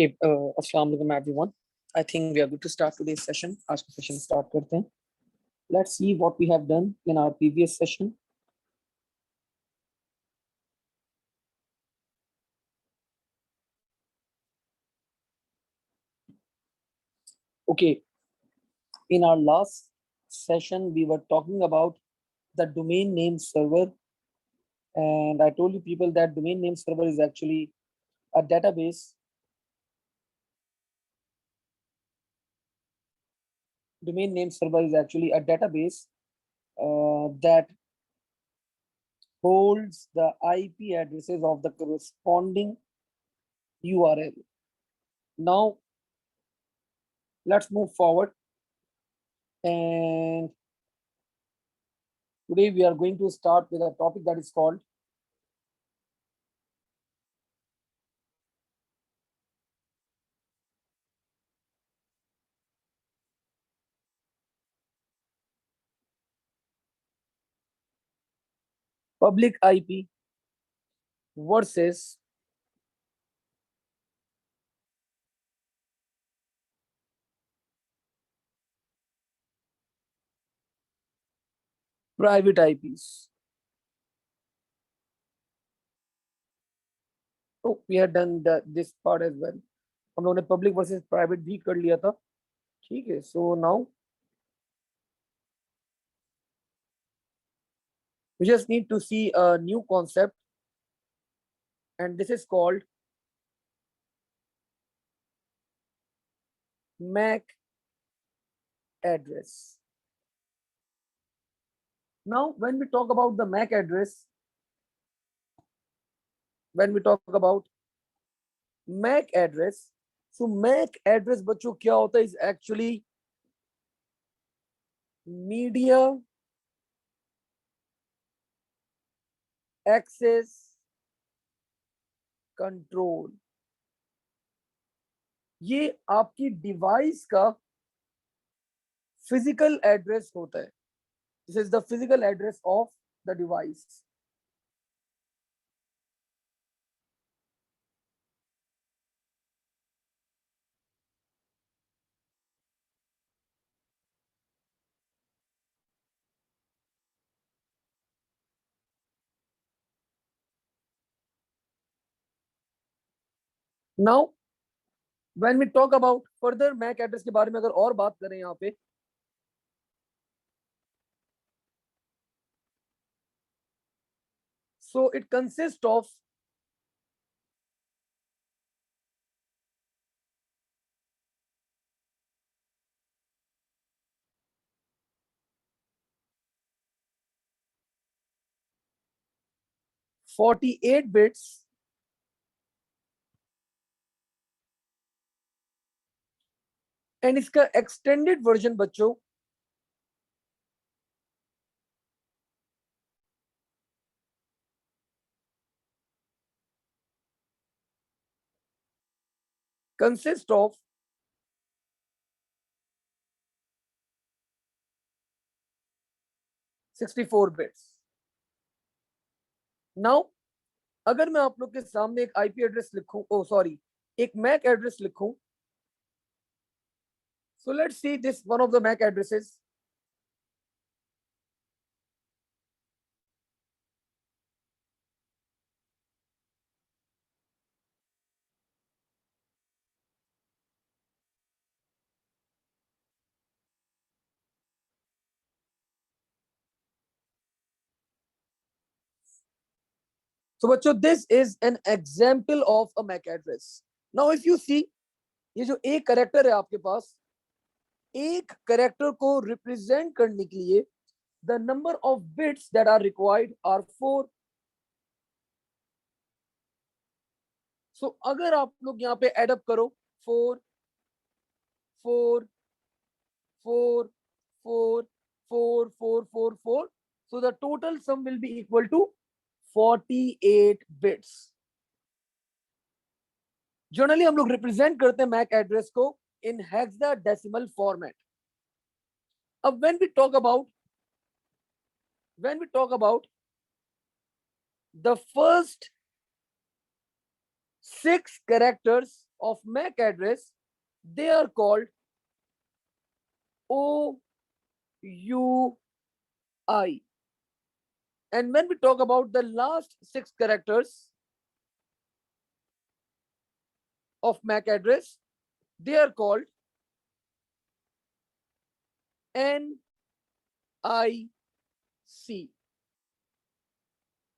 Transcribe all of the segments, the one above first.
Okay, Assalamu alaikum everyone. I think we are good to start today's session. आज का session start करते हैं. Let's see what we have done in our previous session. Okay, in our last session we were talking about the domain name server, and I told you people that domain name server is actually a database. Domain name server is actually a database that holds the IP addresses of the corresponding URL. Now, let's move forward. And today we are going to start with a topic that is called public IP versus private IPs. Oh, we had done this part as well. हम लोगों ने public versus private भी कर लिया था. ठीक है. So now we just need to see a new concept, and this is called MAC address. Now, when we talk about the MAC address, MAC address, so MAC address बच्चों क्या होता है is actually media access control. ये आपकी device का physical address होता है. This is the physical address of the device. Now when we talk about further MAC address के बारे में अगर और बात करें यहाँ पे, so it consists of (48 bits) and इसका एक्सटेंडेड वर्जन बच्चों कंसिस्ट ऑफ 64 बिट्स. नाउ अगर मैं आप लोग के सामने एक आईपी एड्रेस लिखूं, ओ सॉरी, एक मैक एड्रेस लिखूं, so let's see this one of the MAC addresses. So बच्चों, this is an example of a MAC address. Now if you see, ये जो एक कैरेक्टर है आपके पास, एक कैरेक्टर को रिप्रेजेंट करने के लिए the number of bits that are required are 4. So अगर आप लोग यहाँ पे एड अप करो 4 4 4 4 4 4 4 4, so the total sum will be equal to 48 bits. Generally हम लोग रिप्रेजेंट करते हैं मैक एड्रेस को इन हेक्साडेसिमल फॉर्मेट. अब when we talk about the first 6 characters of MAC address, they are called OUI. And when we talk about the last 6 characters of MAC address, they are called NIC.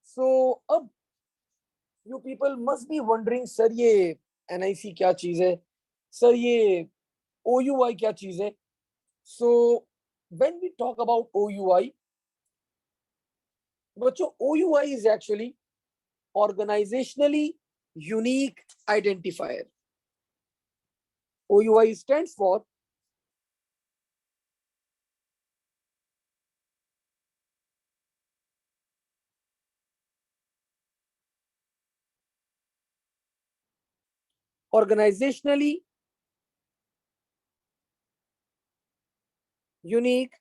So अब you people must be wondering, sir ये NIC क्या चीज है, sir ये OUI क्या चीज है. So when we talk about OUI, बच्चों OUI is actually organizationally unique identifier. OUI stands for organizationally unique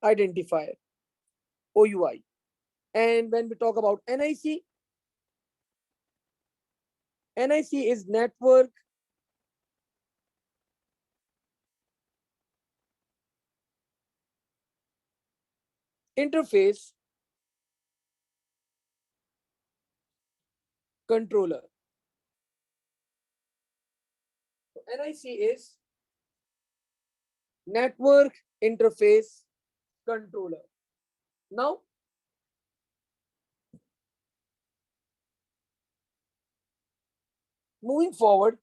identifier, OUI. And when we talk about NIC, NIC is network interface controller. So NIC is network interface controller. Now, moving forward,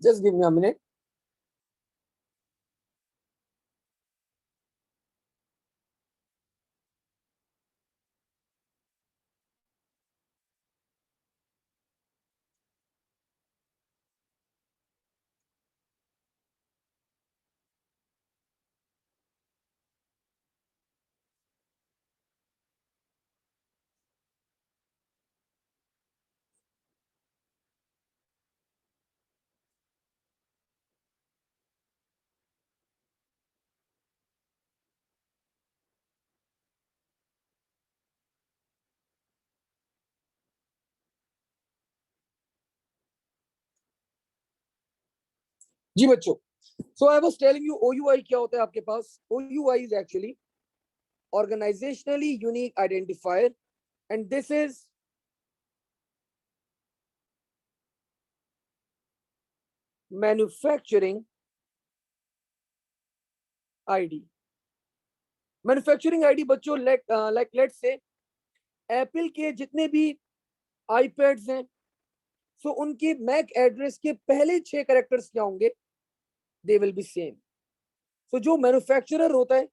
just give me a minute. जी बच्चों, so I was telling you OUI क्या होता है आपके पास. OUI is actually organizationally unique identifier, and this is manufacturing ID. Manufacturing ID बच्चों, like let's say Apple के जितने भी iPads हैं, सो उनके मैक एड्रेस के पहले 6 कैरेक्टर्स क्या होंगे, दे विल बी सेम. सो जो मैन्युफैक्चरर होता है,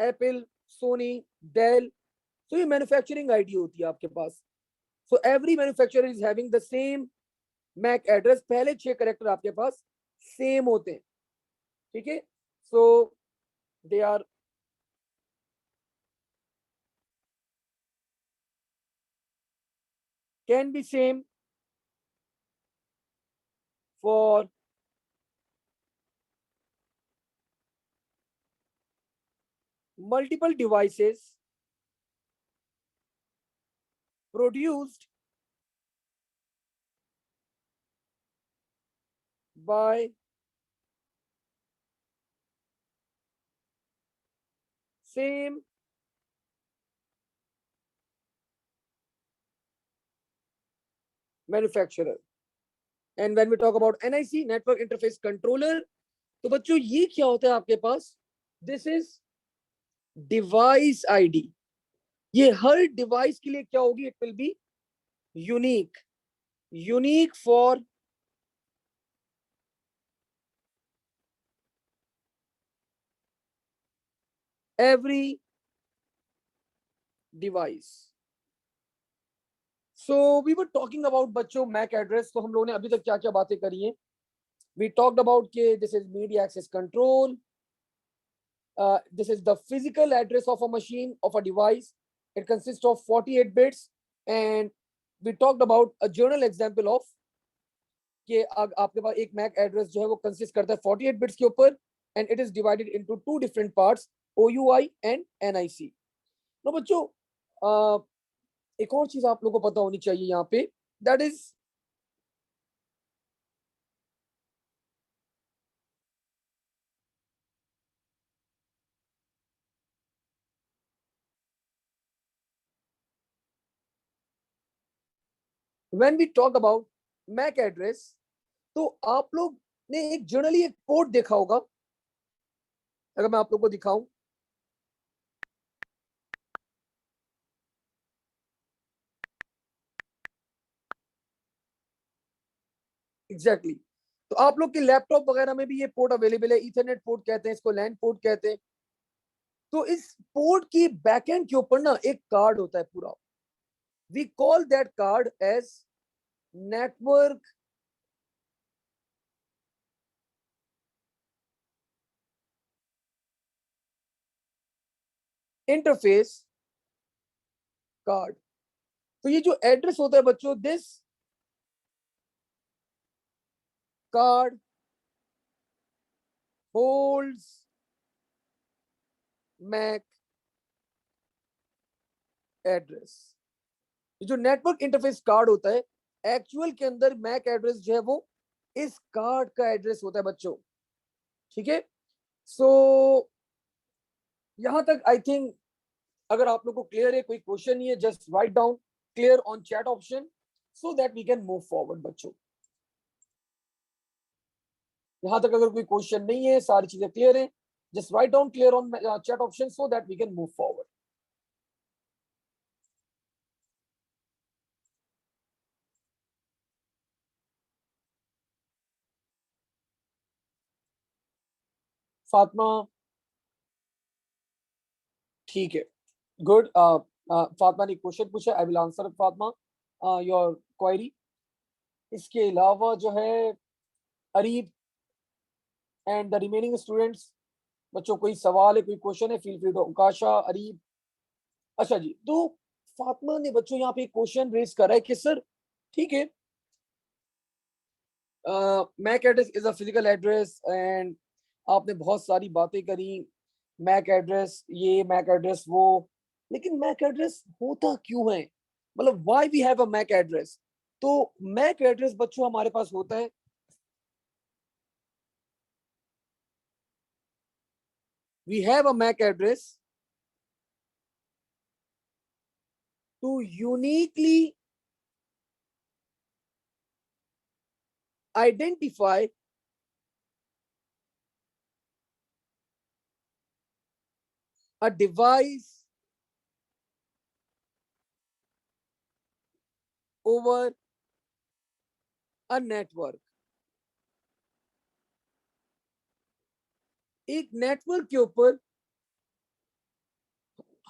एप्पल, सोनी, डेल, तो ये मैन्युफैक्चरिंग आईडी होती है आपके पास. So every manufacturer is having the same MAC address, पहले 6 कैरेक्टर आपके पास सेम होते हैं. ठीक है, so they are can be same for multiple devices produced by same manufacturer. And when we talk about NIC, network interface controller, तो बच्चों ये क्या होता है आपके पास, दिस इज डिवाइस आईडी. ये हर डिवाइस के लिए क्या होगी, it will be unique, unique for every device. So we were talking about बच्चों मैक एड्रेस. तो हम लोगों ने अभी तक क्या क्या बातें करी हैं. वी टॉक्ड अबाउट के this is media access control, this is the physical address of a machine, of a device. It consists of 48 bits, and we talked about a journal example of कि आपके पास एक Mac address जो है वो consist करता है 48 bits के ऊपर, and it is divided into two different parts, OUI and NIC। No बच्चों, एक और चीज आप लोगों को पता होनी चाहिए यहाँ पे, that is when we talk about MAC address, तो आप लोग ने एक जनरली एक पोर्ट देखा होगा। अगर मैं आप लोग को दिखाऊं, एग्जैक्टली तो आप लोग के लैपटॉप वगैरह में भी ये पोर्ट अवेलेबल है। इथरनेट पोर्ट कहते हैं इसको, लैन पोर्ट कहते हैं। तो इस पोर्ट की बैकएंड के ऊपर ना एक कार्ड होता है पूरा। We call that card as network interface card. तो ये जो एड्रेस होता है बच्चों, this card holds MAC address. ये जो नेटवर्क इंटरफेस कार्ड होता है, एक्चुअल के अंदर मैक एड्रेस जो है वो इस कार्ड का एड्रेस होता है बच्चों। ठीक है, सो यहां तक आई थिंक अगर आप लोग को क्लियर है, कोई क्वेश्चन नहीं है, just write down clear on chat option so that we can move forward बच्चों। यहां तक अगर कोई क्वेश्चन नहीं है, सारी चीजें क्लियर है, just write down clear on chat option so that we can move forward. Fatima, ठीक है, गुड। फातिमा ने क्वेश्चन पूछा, I will answer Fatima your query. इसके अलावा जो है Areeb and the remaining students, बच्चों कोई सवाल है, कोई क्वेश्चन है, feel free to. Akasha, Areeb, अच्छा जी। तो फातिमा ने बच्चों यहाँ पे क्वेश्चन रेज करा है कि सर ठीक है, MAC address is a physical address, and आपने बहुत सारी बातें करी, मैक एड्रेस ये, मैक एड्रेस वो, लेकिन मैक एड्रेस होता क्यों है, मतलब why we have a MAC address. तो मैक एड्रेस बच्चों हमारे पास होता है, we have a MAC address to uniquely identify a device over a network। एक नेटवर्क के ऊपर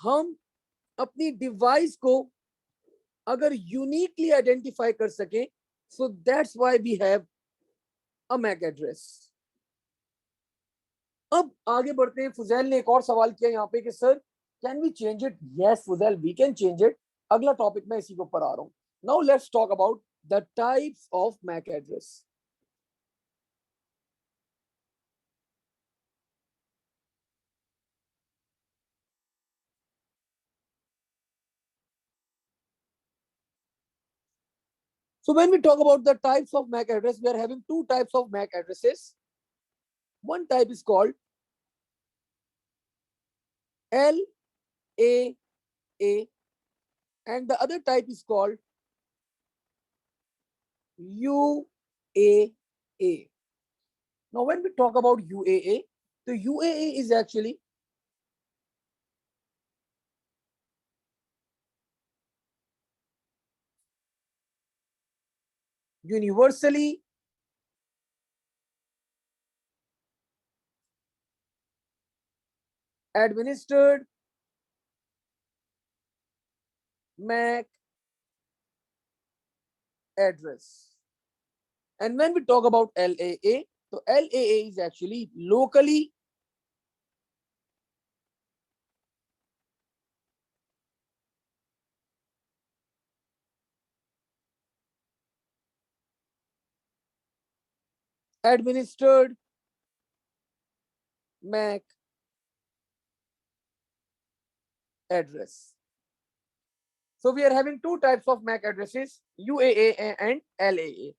हम अपनी डिवाइस को अगर यूनिकली आइडेंटिफाई कर सके, so that's why we have a MAC address. अब आगे बढ़ते हैं। फुजैल ने एक और सवाल किया यहाँ पे कि sir can we change it. Yes Fuzail, we can change it. अगला टॉपिक मैं इसी के ऊपर आ रहा हूं। Now let's talk about the types of MAC address. So when we talk about the types of MAC address, we are having two types of MAC addresses. One type is called LAA and the other type is called UAA. Now when we talk about UAA, the UAA is actually universally administered MAC address. And when we talk about LAA, so LAA is actually locally administered MAC address. So we are having two types of MAC addresses, UAA and LAA.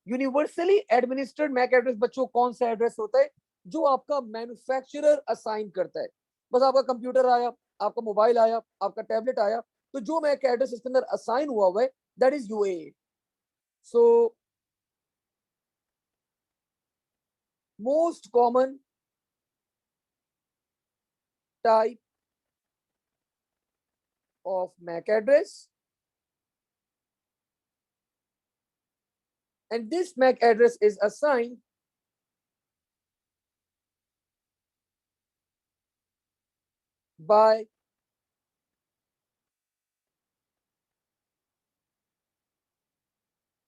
Universally administered MAC address बच्चों कौन सा address होता है? जो आपका manufacturer assign करता है। बस आपका कंप्यूटर आया, आपका मोबाइल आया, आपका टैबलेट आया, तो जो मैक एड्रेस इसके अंदर असाइन हुआ है that is यूएए। So most common type of MAC address, and this MAC address is assigned by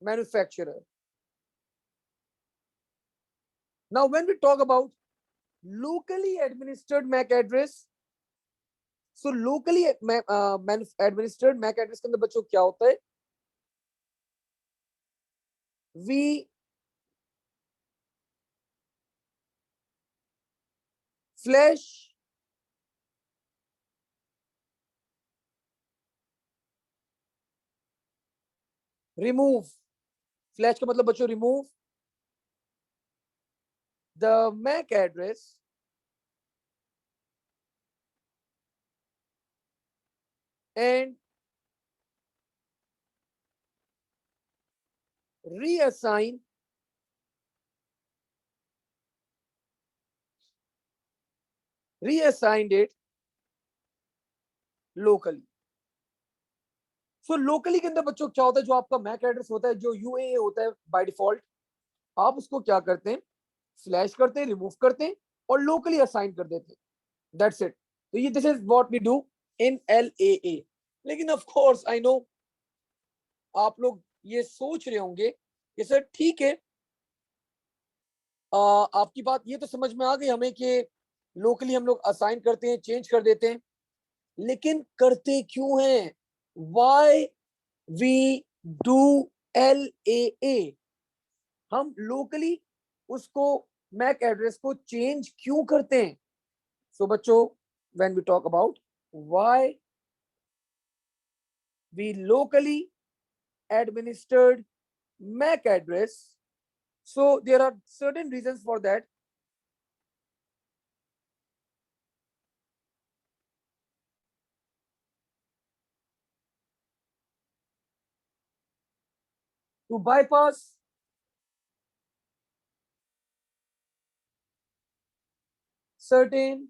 manufacturer. Now when we talk about locally administered MAC address, so locally administered MAC address के अंदर बच्चों क्या होता है? We flash remove, flash का मतलब बच्चों remove the MAC address and reassign reassigned it locally. So locally के अंदर बच्चों क्या होता है? जो आपका मैक एड्रेस होता है, जो यूएए होता है बाय डिफॉल्ट, आप उसको क्या करते हैं? फ्लैश करते हैं, रिमूव करते हैं और लोकली असाइन कर देते हैं, दैट्स इट। तो ये this is what we do in LAA. लेकिन ऑफ कोर्स आई नो आप लोग ये सोच रहे होंगे कि सर ठीक है, आपकी बात ये तो समझ में आ गई हमें कि लोकली हम लोग असाइन करते हैं, चेंज कर देते हैं, लेकिन करते क्यों हैं? Why we do LAA? हम लोकली उसको मैक एड्रेस को चेंज क्यों करते हैं? सो बच्चों, when we talk about why we locally administered MAC address, so there are certain reasons for that. To bypass certain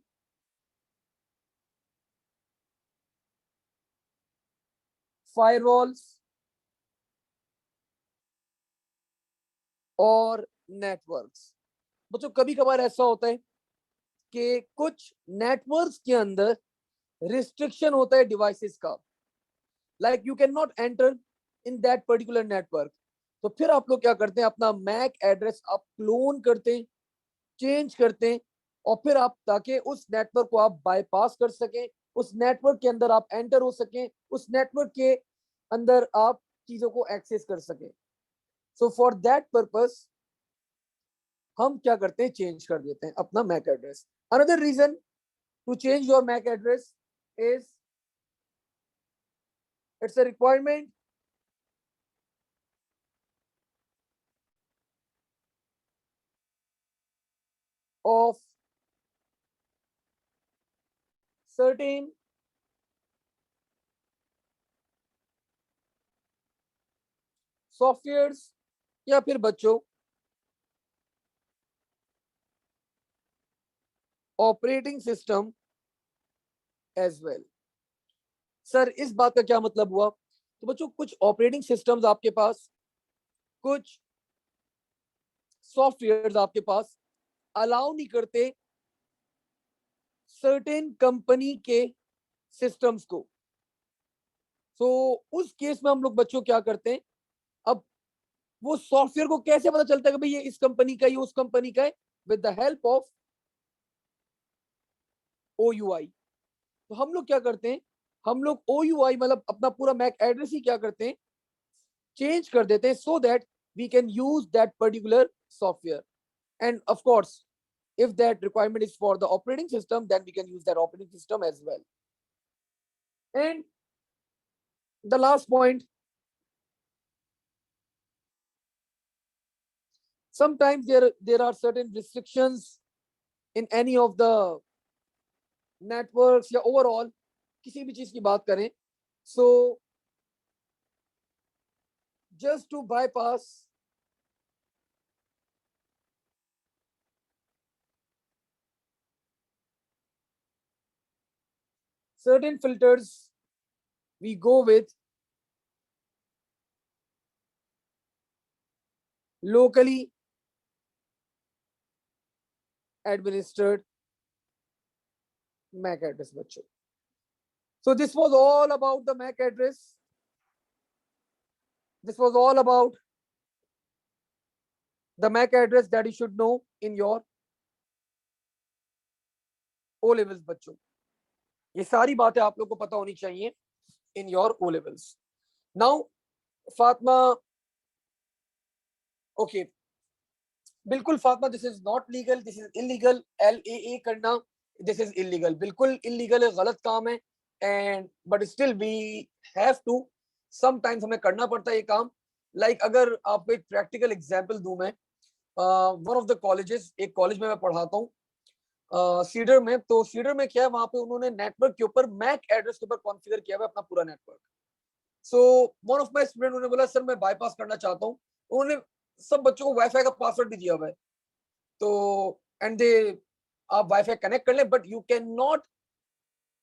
firewalls और नेटवर्क्स। बच्चों कभी कभार ऐसा होता है कि कुछ नेटवर्क्स के अंदर रिस्ट्रिक्शन होता है डिवाइसेस का, like you can not enter in that particular network. तो फिर आप लोग क्या करते हैं? अपना मैक एड्रेस आप क्लोन करते हैं, चेंज करते हैं, और फिर आप ताकि उस नेटवर्क को आप बाईपास कर सकें, उस नेटवर्क के अंदर आप एंटर हो सकें, उस नेटवर्क के अंदर आप चीजों को एक्सेस कर सकें। सो फॉर दैट पर्पस हम क्या करते हैं? चेंज कर देते हैं अपना MAC address. Another reason to change your MAC address is it's a requirement of certain softwares या फिर बच्चों operating system as well. Sir इस बात का क्या मतलब हुआ? तो बच्चों कुछ ऑपरेटिंग सिस्टम्स आपके पास, कुछ सॉफ्टवेयर्स आपके पास अलाउ नहीं करते सर्टेन कंपनी के सिस्टम्स को। तो उस केस में हम लोग बच्चों क्या करते हैं? अब वो सॉफ्टवेयर को कैसे पता चलता है कि भाई ये इस कंपनी का, ये उस कंपनी का है? With the help of OUI। तो हम लोग क्या करते हैं? हम लोग OUI मतलब अपना पूरा मैक एड्रेस ही क्या करते हैं? चेंज कर देते हैं, so that we can use that particular software. And of course, if that requirement is for the operating system, then we can use that operating system as well. And the last point, sometimes there are certain restrictions in any of the networks या overall किसी भी चीज की बात करें. So just to bypass certain filters, we go with locally administered MAC address बच्चों. So this was all about the MAC address. This was all about the MAC address that you should know in your O levels बच्चों. ये सारी बातें आप लोग को पता होनी चाहिए in your O levels. Now Fatma, okay, बिल्कुल Fatima, this is not legal, this is illegal. LAA करना, दिस इज इलीगल, बिल्कुल इलीगल है, गलत काम है. And but still we have to, sometimes हमें करना पड़ता है ये काम. लाइक अगर आपको एक प्रैक्टिकल एग्जांपल दूं मैं, वन ऑफ द कॉलेजेस, एक कॉलेज में मैं पढ़ाता हूँ सीडर में. तो सीडर में क्या है, वहां पे उन्होंने नेटवर्क के ऊपर मैक एड्रेस के ऊपर कॉन्फ़िगर किया हुआ अपना पूरा network. So one of my student, उन्होंने बोला सर मैं बाईपास करना चाहता हूँ. उन्होंने सब बच्चों को वाईफाई का पासवर्ड भी दिया हुआ है. तो एंड दे, आप वाईफाई कनेक्ट कर ले, but you can not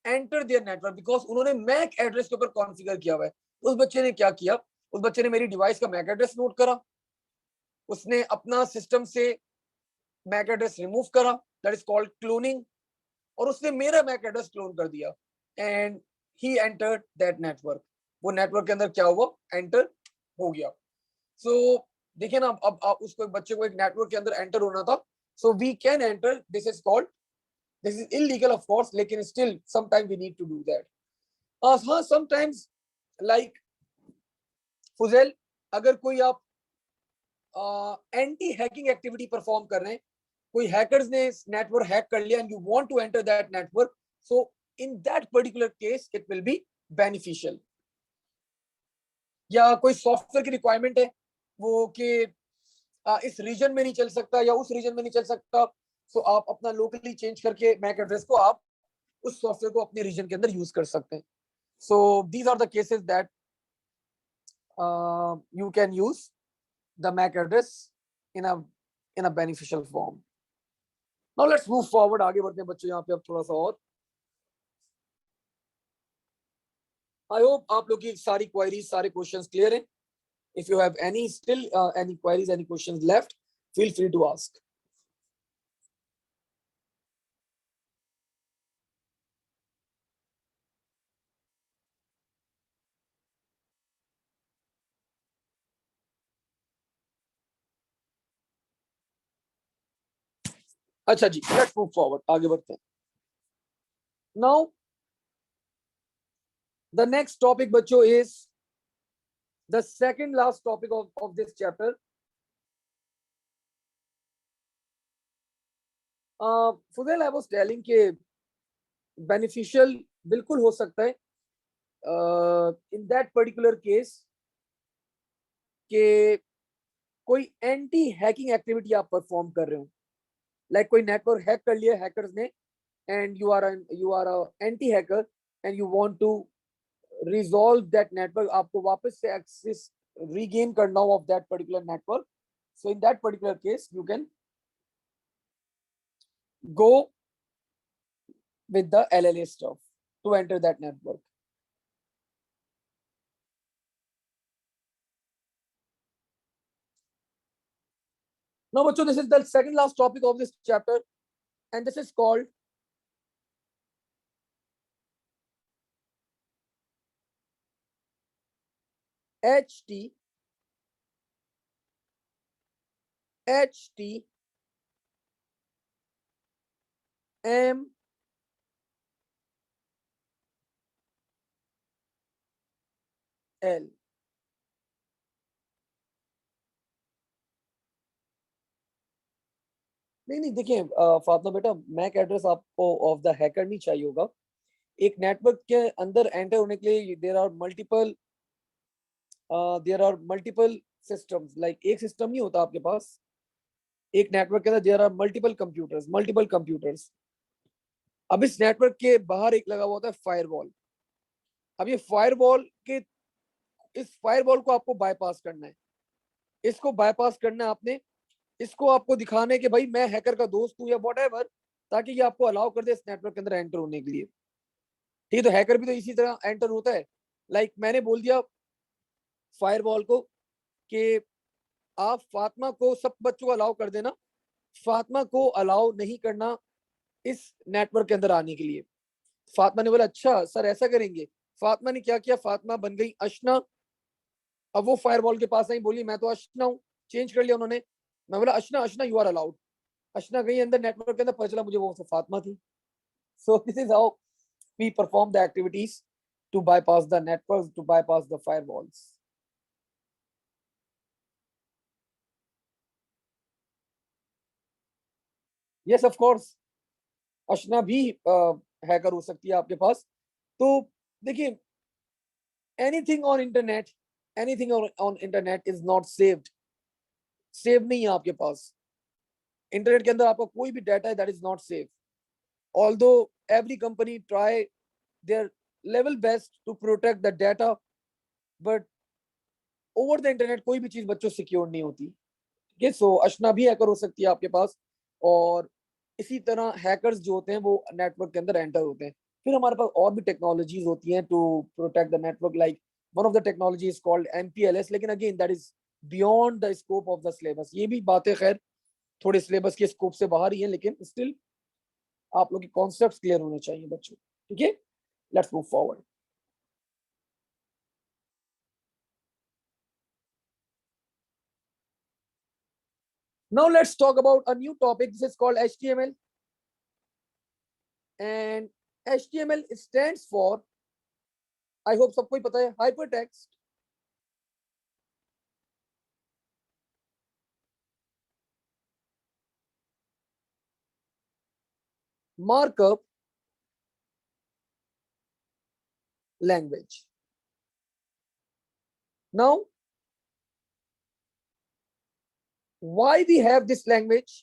enter there network because उन्होंने मैक एड्रेस के ऊपर कॉन्फ़िगर किया हुआ है. तो उस बच्चे ने क्या किया, उस बच्चे ने मेरी डिवाइस का मैक एड्रेस नोट करा, उसने अपना सिस्टम से मैक एड्रेस रिमूव करा, दैट इज कॉल्ड क्लोनिंग, और उसने मेरा मैक एड्रेस क्लोन कर दिया. And he entered that network. वो नेटवर्क के अंदर क्या हुआ, एंटर हो गया. सो देखिए ना, अब उसको, बच्चे को एक नेटवर्क के अंदर एंटर होना था. So we can enter, this is called, this is illegal of course, लेकिन still sometime we need to do that. हाँ, समटाइम्स लाइक फुजैल, अगर कोई आप एंटी हैकिंग एक्टिविटी परफॉर्म कर रहे हैं, कोई हैकर्स ने नेटवर्क हैक कर लिया and you want to enter that network, so in that particular case it will be beneficial. या कोई सॉफ्टवेयर की रिक्वायरमेंट है वो कि इस रीजन में नहीं चल सकता या उस रीजन में नहीं चल सकता, सो आप अपना लोकली चेंज करके मैक एड्रेस को आप उस सॉफ्टवेयर को अपने रीजन के अंदर यूज कर सकते हैं. So these are the cases that you can use the MAC address in a beneficial form. Now let's move forward. आगे बढ़ते हैं बच्चों, यहाँ पे अब थोड़ा सा और. I hope आप लोग की सारी क्वेरीज, सारे क्वेश्चंस क्लियर हैं. If you have any still any queries, any questions left, feel free to ask. अच्छा जी, let's move forward. आगे बढ़ते हैं. Now the next topic बच्चों is the second last topic of this chapter. Fudail, I was telling कि beneficial बिल्कुल हो सकता है in that particular case कि कोई एंटी हैकिंग एक्टिविटी आप परफॉर्म कर रहे हो. लाइक कोई नेटवर्क हैक कर लिया हैकर्स ने, and you are a anti hacker and you want to resolve that network. आपको वापस से एक्सेस रीगेन करना हो of that particular network. So in that particular case you can go with the LLA stuff to enter that network. Now bachcho, this is the second last topic of this chapter, and this is called HT M L. नहीं नहीं, देखिए फातिमा बेटा, Mac address आपको of the hacker नहीं चाहिए होगा। एक network के अंदर एंटर होने के लिए there are multiple systems. Like एक सिस्टम नहीं होता आपके पास, एक नेटवर्क के अंदर देयर आर मल्टीपल कंप्यूटर्स। अब इस नेटवर्क के बाहर एक लगा हुआ होता है फायरवॉल। अब ये फायरवॉल के इस फायरवॉल को आपको बाईपास करना है, इसको बाईपास करना है आपने। इसको आपको दिखाने के भाई मैं हैकर का दोस्त हूँ या वॉट, ताकि ये आपको अलाउ कर दे इस नेटवर्क के अंदर एंटर होने के लिए। ठीक है, तो हैकर भी तो इसी तरह एंटर होता है। लाइक मैंने बोल दिया फायरवॉल को कि आप फातिमा को, सब बच्चों को अलाउ कर देना, फातिमा को अलाउ नहीं करना इस नेटवर्क के अंदर आने के लिए। फातिमा ने बोला अच्छा सर ऐसा करेंगे। फातिमा ने क्या किया, फातिमा बन गई अशना। अब वो फायरवॉल के पास आई, बोली मैं तो अशना हूँ, चेंज कर लिया उन्होंने। मैं बोला अशना, अशना यू आर अलाउड। अशना गई अंदर नेटवर्क के अंदर, पता चला मुझे वो फातिमा थी। So this is how we perform the activities to bypass the networks, to bypass the firewalls. Yes, of course, अशना भी हैकर हो सकती है आपके पास। तो देखिए, anything on internet, anything on internet is not saved. Save नहीं है आपके पास। इंटरनेट के अंदर आपका कोई भी डाटा है that is not safe. Although every company try there level best to protect the data, but over the internet कोई भी चीज बच्चों सिक्योर नहीं होती। ठीक है, सो अशना भी हैकर हो सकती है आपके पास। और इसी तरह हैकर्स जो होते हैं वो नेटवर्क के अंदर एंटर होते हैं। फिर हमारे पास और भी टेक्नोलॉजीज होती हैं to protect the network. Like one of the technology is called MPLS, लेकिन again that is beyond the scope of the syllabus. ये भी बातें खैर थोड़े सिलेबस के स्कोप से बाहर ही है, लेकिन स्टिल आप लोग के कॉन्सेप्ट क्लियर होने चाहिए बच्चों। ठीक है, let's move forward. Now let's talk about a new topic. This is called HTML, and HTML stands for, I hope सबको ही पता है, hypertext markup language. Now, why we have this language?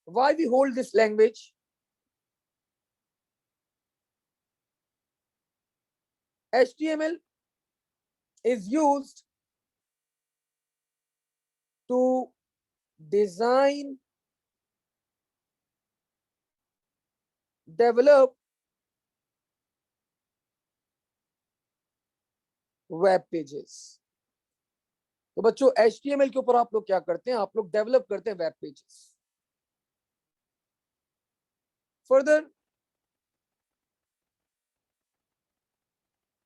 Why we hold this language? HTML is used to design, develop web pages. तो बच्चों HTML के ऊपर आप लोग क्या करते हैं, आप लोग डेवलप करते हैं web pages. Further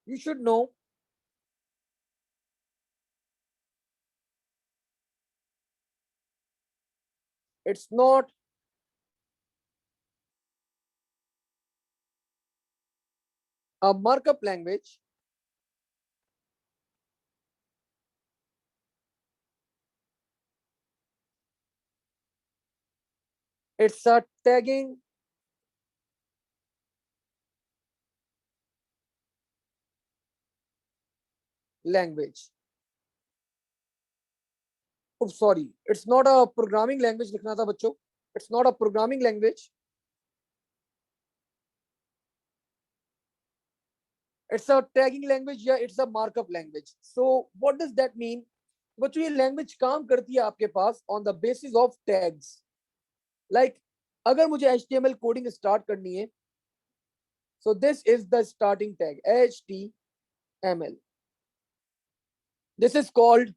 you should know it's not a markup language, it's a tagging language. Oh, sorry, it's not a programming language लिखना था बच्चों। It's not a programming language. It's a tagging language या it's a markup language. So what does that mean? बच्चों ये language काम करती है आपके pass on the basis of tags. Like अगर मुझे HTML कोडिंग स्टार्ट करनी है, so this is the starting tag HTML. This is called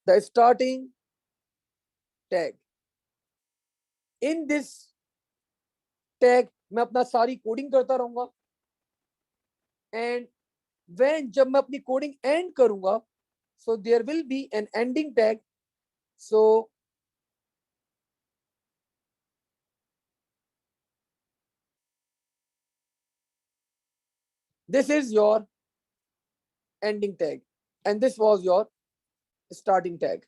the starting tag. In this tag मैं अपना सारी कोडिंग करता रहूंगा, एंड when जब मैं अपनी कोडिंग एंड करूंगा, so there will be an ending tag. So this is your ending tag. and this was your starting tag.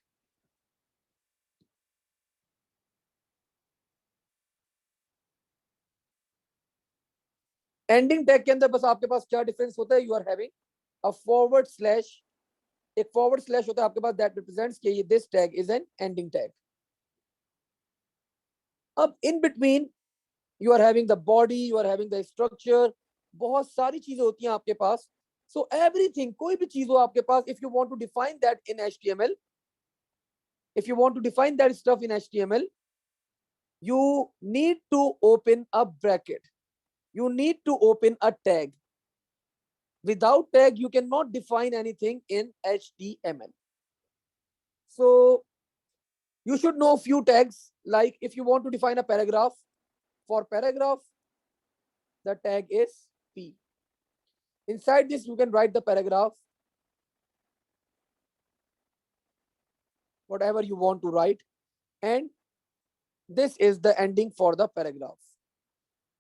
Ending tag के अंदर बस आपके पास क्या डिफरेंस होता है, you are having a forward slash, एक फॉरवर्ड स्लैश होता है आपके पास, दैट रिप्रेजेंट्स कि ये this tag is an ending tag. अब in between you are having the body, you are having the structure, बहुत सारी चीजें होती हैं आपके पास. सो एवरीथिंग, कोई भी चीज हो आपके पास, if you want to define that in HTML, if you want to define that stuff in HTML, you need to open a bracket, you need to open a tag. Without tag you cannot define anything in HTML. So you should know few tags, like if you want to define a paragraph, for paragraph the tag is P. Inside this you can write the paragraph, whatever you want to write, and this is the ending for the paragraph.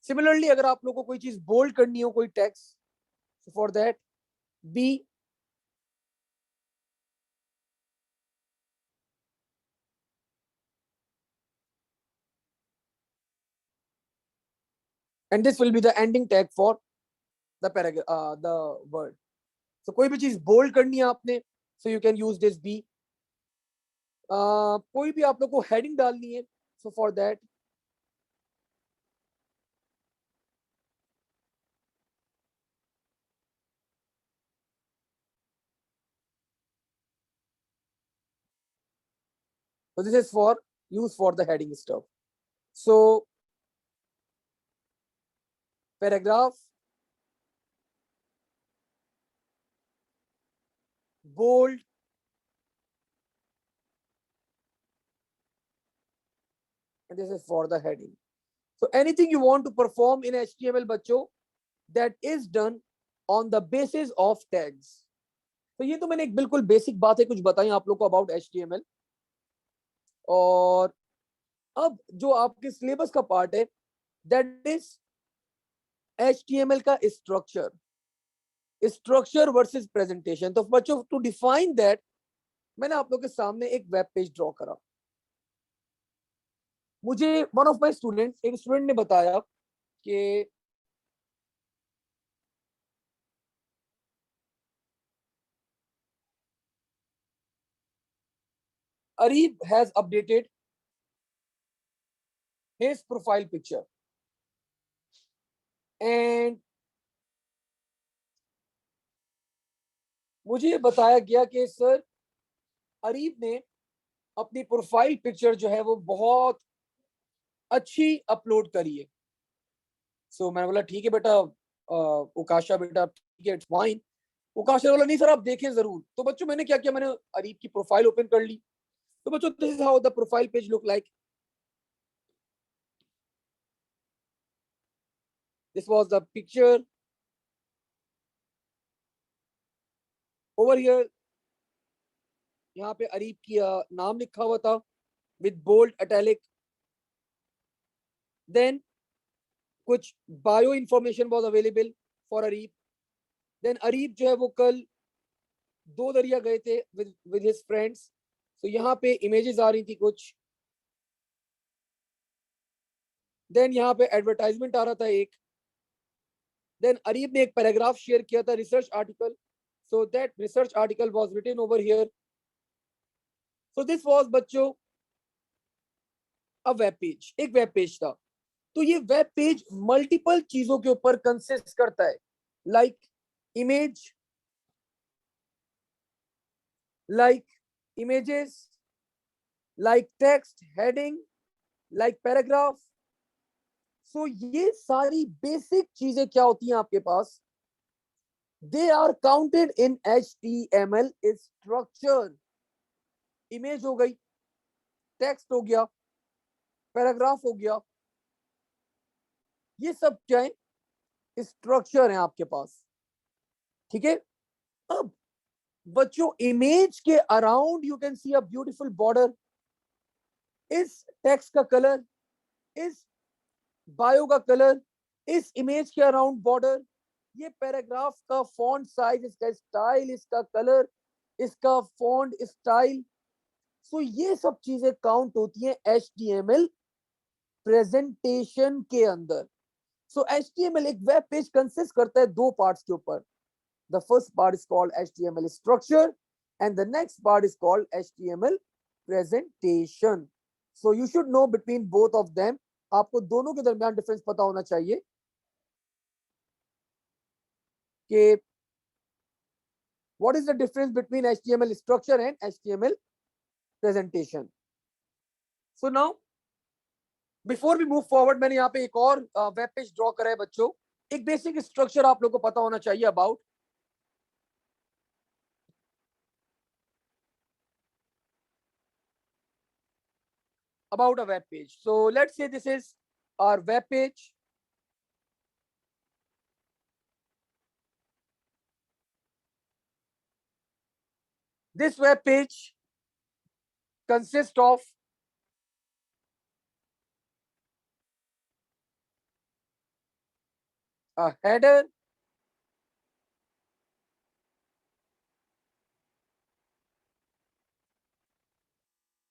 Similarly, अगर आप लोगों को कोई चीज bold करनी हो, कोई text, so for that B, and this will be the ending tag for the paragraph, the word. So कोई भी चीज बोल्ड करनी है आपने, so you can use this B. कोई भी आप लोग को हेडिंग डालनी है, so for that so this is for use for the heading stuff. So paragraph, bold, and this is for the heading. So anything you want to perform in HTML बच्चों, that is done on the basis of tags. तो ये तो मैंने एक बिल्कुल basic बात है कुछ बताई आप लोग को अबाउट HTML. और अब जो आपके सिलेबस का पार्ट है, दैट इज HTML का स्ट्रक्चर वर्सेस प्रेजेंटेशन. तो बच्चों टू डिफाइन दैट मैंने आप लोग के सामने एक वेब पेज ड्रॉ करा. मुझे वन ऑफ माय स्टूडेंट, एक स्टूडेंट ने बताया कि Arif has updated his profile picture and मुझे बताया गया कि सर अरीब ने अपनी प्रोफाइल पिक्चर जो है वो बहुत अच्छी अपलोड करी है. सो मैंने बोला ठीक है बेटा, उकाशा बेटा ठीक है, इट्स फाइन. उकाशा बोला नहीं सर आप देखें जरूर. तो बच्चों मैंने क्या किया, मैंने अरीब की प्रोफाइल ओपन कर ली. तो बच्चों this is how the profile page look like. This was the picture over here. यहाँ पे अरीब की नाम लिखा हुआ था विद बोल्ड इटैलिक. देन कुछ bio information was available for Areeb. Then Areeb जो है वो कल दो दरिया गए थे विद हिज फ्रेंड्स. तो यहाँ पे इमेजेस आ रही थी कुछ. देन यहाँ पे एडवर्टाइजमेंट आ रहा था एक. देन अरीब ने एक पैराग्राफ शेयर किया था, research article. So that research article was written over here. So this was बच्चों अ वेब पेज, एक वेब पेज था. तो ये वेब पेज मल्टीपल चीजों के ऊपर कंसिस्ट करता है, like image, like images, like text heading, like paragraph. So ये सारी बेसिक चीजें क्या होती हैं आपके पास, they are counted in HTML structure. Image हो गई, टेक्स्ट हो गया, पैराग्राफ हो गया, ये सब क्या है, स्ट्रक्चर है आपके पास. ठीक है. अब बच्चों इमेज के around you can see a beautiful border. इस टेक्स्ट का कलर, इस बायो का कलर, इस इमेज के अराउंड बॉर्डर, ये पैराग्राफ का फॉन्ट साइज, इसका स्टाइल, इसका कलर, इसका फॉन्ट स्टाइल। सो ये सब चीजें काउंट होती हैं HTML प्रेजेंटेशन के अंदर। सो HTML एक वेब पेज कंसिस्ट करता है दो पार्ट्स के ऊपर। The first part is called HTML structure and the next part is called HTML presentation. So you should know between both of them. आपको दोनों के दरमियान डिफरेंस पता होना चाहिए कि what is the difference between HTML structure and HTML presentation. So now before we move forward, मैंने यहाँ पे एक और वेब पेज ड्रॉ करा है बच्चों। एक बेसिक स्ट्रक्चर आप लोगों को पता होना चाहिए about a web page. So let's say this is our web page. This web page consists of a header,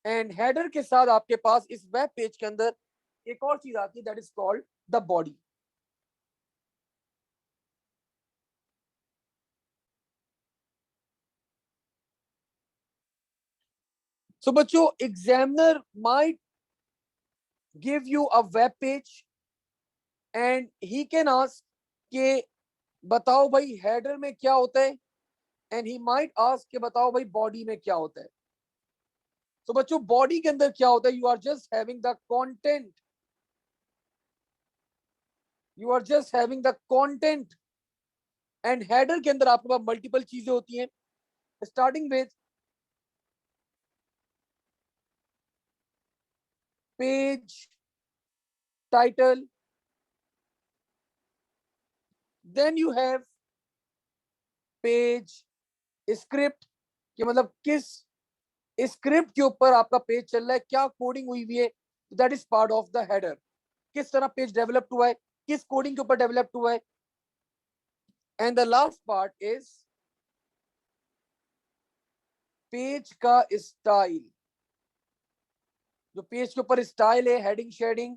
and header के साथ आपके पास इस वेब पेज के अंदर एक और चीज आती है that is called the body. So बच्चों examiner might give you a web page and he can ask के बताओ भाई हेडर में क्या होता है, एंड ही माइट आस्क के बताओ भाई बॉडी में क्या होता है। तो बच्चों बॉडी के अंदर क्या होता है, you are just having the content, you are just having the content. And header के अंदर आपके पास मल्टीपल चीजें होती हैं, starting with page title, then you have page script, कि मतलब किस स्क्रिप्ट के ऊपर आपका पेज चल रहा है, क्या कोडिंग हुई हुई है, that is part of the header. किस तरह पेज डेवलप हुआ है, किस कोडिंग के ऊपर डेवलप हुआ है। And the last part is page का स्टाइल। जो पेज के ऊपर स्टाइल है, हेडिंग शेडिंग,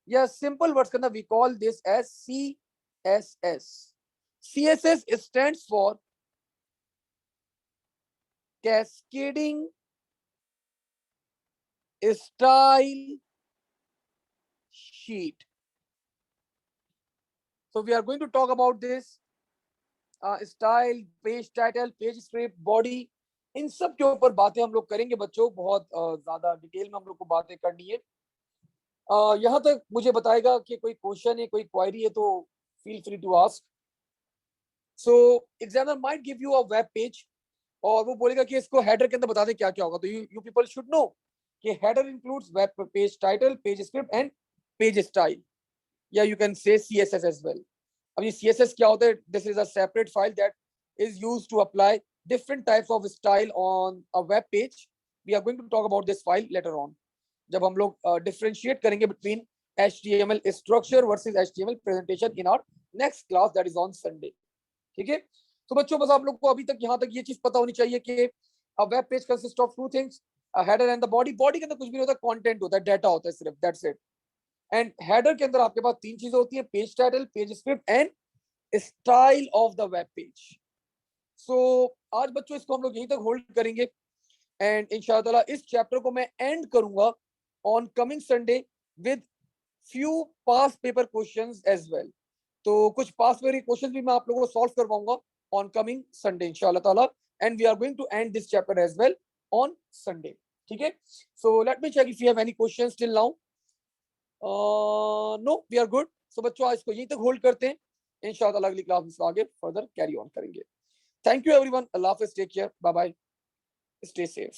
या सिंपल वर्ड्स के अंदर we call this as CSS। CSS stands for cascading style sheet. So we are going to talk about this style, page title, page script, body, इन सब के ऊपर बातें हम लोग करेंगे बच्चों। बहुत ज्यादा डिटेल में हम लोग को बातें करनी है। यहाँ तक मुझे बताएगा कि कोई क्वेश्चन है, कोई क्वेरी है तो feel free to ask. So examiner might give you a web page और वो बोलेगा कि इसको हेडर के अंदर बता दे क्या क्या होगा। तो यू पीपल शुड नो कि header includes web page title, page script and page style, या you can say CSS as well. अब ये CSS क्या होता है, this is a separate file that is used to apply different types of style on a web page. We are going to talk about this file later on, जब हम लोग differentiate करेंगे between HTML structure versus HTML presentation in our next class that is on Sunday. ठीक है। तो बच्चों बस आप लोग को अभी तक यहाँ तक ये चीज पता होनी चाहिए कि a web page consists of two things, a header and the body। body के अंदर कुछ भी नहीं होता, content होता है, data होता है सिर्फ, that's it। एंड हेडर के अंदर आपके पास तीन चीजें होती हैं, page title, page script and style of the web page. So आज बच्चों इसको हम लोग यहीं तक होल्ड करेंगे एंड इंशाल्लाह इस चैप्टर को मैं एंड करूंगा on coming Sunday with few past paper questions as well. तो कुछ पास पेपर क्वेश्चंस भी मैं आप लोगों को सॉल्व करवाऊंगा ऑन कमिंग संडे इंशाल्लाह ताला, and we are going to end this chapter as well on Sunday. ठीक है। So let me check if you have any questions till now. No we are good. So बच्चों आज को यहीं तक hold करते हैं, इंशाल्लाह अगली क्लास में आगे फर्दर कैरी ऑन करेंगे। थैंक यू एवरीवन, अल्लाह हाफिज, take care, bye bye, stay safe.